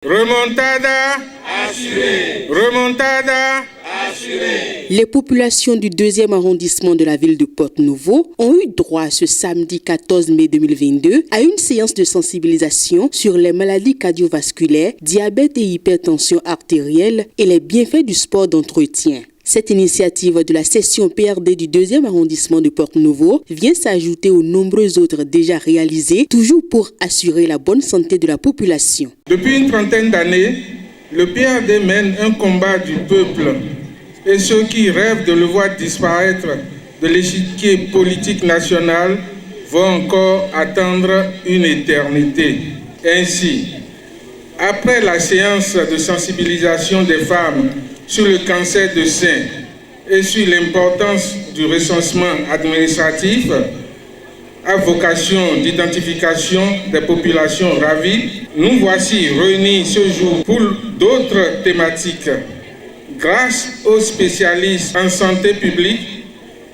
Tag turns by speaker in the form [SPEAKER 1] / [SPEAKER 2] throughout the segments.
[SPEAKER 1] Remontada assurée. Remontada assurée.
[SPEAKER 2] Les populations du 2e arrondissement de la ville de Porto-Novo ont eu droit ce samedi 14 mai 2022 à une séance de sensibilisation sur les maladies cardiovasculaires, diabète et hypertension artérielle et les bienfaits du sport d'entretien. Cette initiative de la session PRD du 2e arrondissement de Porto-Novo vient s'ajouter aux nombreuses autres déjà réalisées, toujours pour assurer la bonne santé de la population.
[SPEAKER 1] Depuis une trentaine d'années, le PRD mène un combat du peuple et ceux qui rêvent de le voir disparaître de l'échiquier politique national vont encore attendre une éternité. Ainsi, après la séance de sensibilisation des femmes sur le cancer de sein et sur l'importance du recensement administratif à vocation d'identification des populations ravies, nous voici réunis ce jour pour d'autres thématiques. Grâce aux spécialistes en santé publique,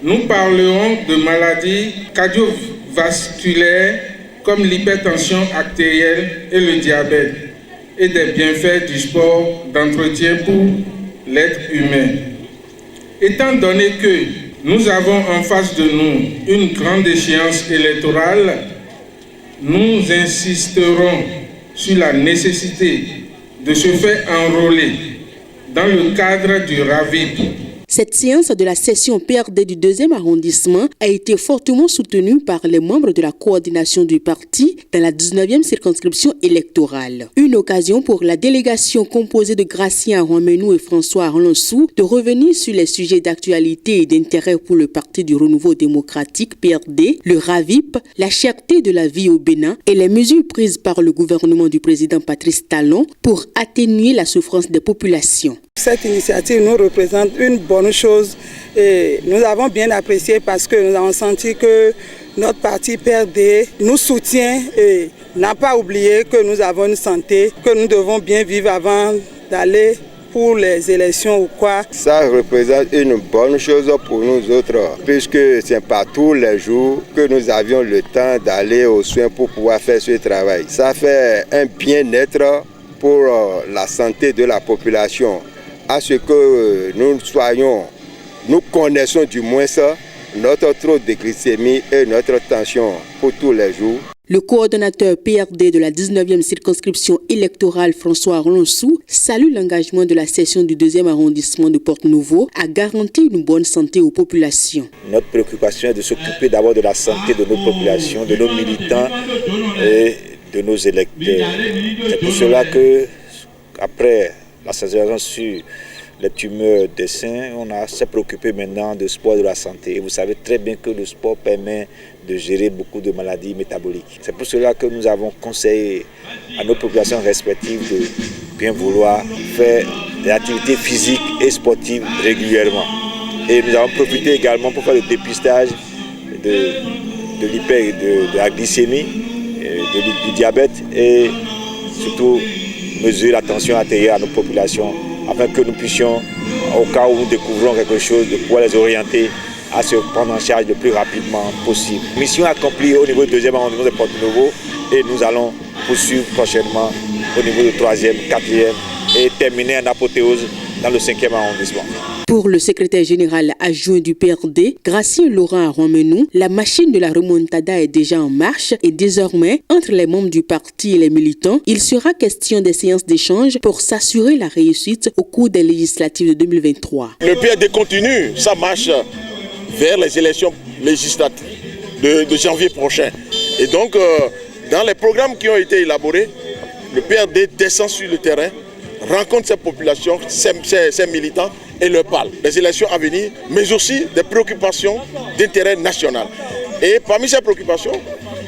[SPEAKER 1] nous parlerons de maladies cardiovasculaires comme l'hypertension artérielle et le diabète et des bienfaits du sport d'entretien pour l'être humain. Étant donné que nous avons en face de nous une grande échéance électorale, nous insisterons sur la nécessité de se faire enrôler dans le cadre du RAVIP.
[SPEAKER 2] Cette séance de la session PRD du 2e arrondissement a été fortement soutenue par les membres de la coordination du parti dans la 19e circonscription électorale. Une occasion pour la délégation composée de Gratien Arwamenou et François Arlonsou de revenir sur les sujets d'actualité et d'intérêt pour le Parti du Renouveau démocratique PRD, le RAVIP, la cherté de la vie au Bénin et les mesures prises par le gouvernement du président Patrice Talon pour atténuer la souffrance des populations.
[SPEAKER 3] Cette initiative nous représente une bonne chose et nous avons bien apprécié parce que nous avons senti que notre parti PRD nous soutient et n'a pas oublié que nous avons une santé, que nous devons bien vivre avant d'aller pour les élections ou quoi.
[SPEAKER 4] Ça représente une bonne chose pour nous autres, puisque ce n'est pas tous les jours que nous avions le temps d'aller aux soins pour pouvoir faire ce travail. Ça fait un bien-être pour la santé de la population. À ce que nous connaissons du moins ça, notre taux de glycémie et notre tension pour tous les jours.
[SPEAKER 2] Le coordonnateur PRD de la 19e circonscription électorale, François Arlonsou, salue l'engagement de la session du 2e arrondissement de Porto-Novo à garantir une bonne santé aux populations.
[SPEAKER 5] Notre préoccupation est de s'occuper d'abord de la santé de nos populations, de nos militants et de nos électeurs. C'est pour cela que, après la sensibilisation sur les tumeurs des seins, on s'est préoccupé maintenant de sport de la santé. Et vous savez très bien que le sport permet de gérer beaucoup de maladies métaboliques. C'est pour cela que nous avons conseillé à nos populations respectives de bien vouloir faire des activités physiques et sportives régulièrement. Et nous avons profité également pour faire le dépistage de la glycémie, du diabète et surtout mesurer la tension artérielle à nos populations afin que nous puissions, au cas où nous découvrons quelque chose, de pouvoir les orienter à se prendre en charge le plus rapidement possible. Mission accomplie au niveau du 2e arrondissement de Porto-Novo et nous allons poursuivre prochainement au niveau du 3e, 4e et terminer en apothéose dans le 5e arrondissement.
[SPEAKER 2] Pour le secrétaire général adjoint du PRD, Gratien Laurent Arwamenou, la machine de la remontada est déjà en marche et désormais, entre les membres du parti et les militants, il sera question des séances d'échange pour s'assurer la réussite au cours des législatives de 2023.
[SPEAKER 6] Le PRD continue sa marche vers les élections législatives de janvier prochain. Et donc, dans les programmes qui ont été élaborés, le PRD descend sur le terrain, rencontre ces populations, ces militants et leur parle des élections à venir, mais aussi des préoccupations d'intérêt national. Et parmi ces préoccupations,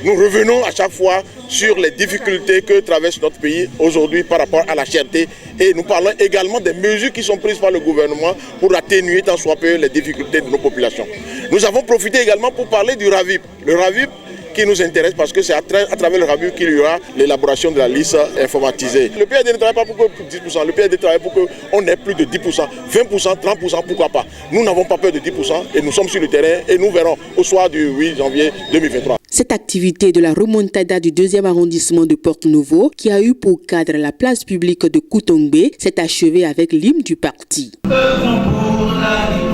[SPEAKER 6] nous revenons à chaque fois sur les difficultés que traverse notre pays aujourd'hui par rapport à la cherté. Et nous parlons également des mesures qui sont prises par le gouvernement pour atténuer tant soit peu les difficultés de nos populations. Nous avons profité également pour parler du RAVIP. Le RAVIP qui nous intéresse parce que c'est à travers le RAVIP qu'il y aura l'élaboration de la liste informatisée. Le PRD ne travaille pas pour 10%, le PRD travaille pour qu'on ait plus de 10%, 20%, 30%, pourquoi pas. Nous n'avons pas peur de 10% et nous sommes sur le terrain et nous verrons au soir du 8 janvier 2023.
[SPEAKER 2] Cette activité de la remontada du 2e arrondissement de Porto-Novo, qui a eu pour cadre la place publique de Koutongbe, s'est achevée avec l'hymne du parti.
[SPEAKER 7] Œuvrons pour la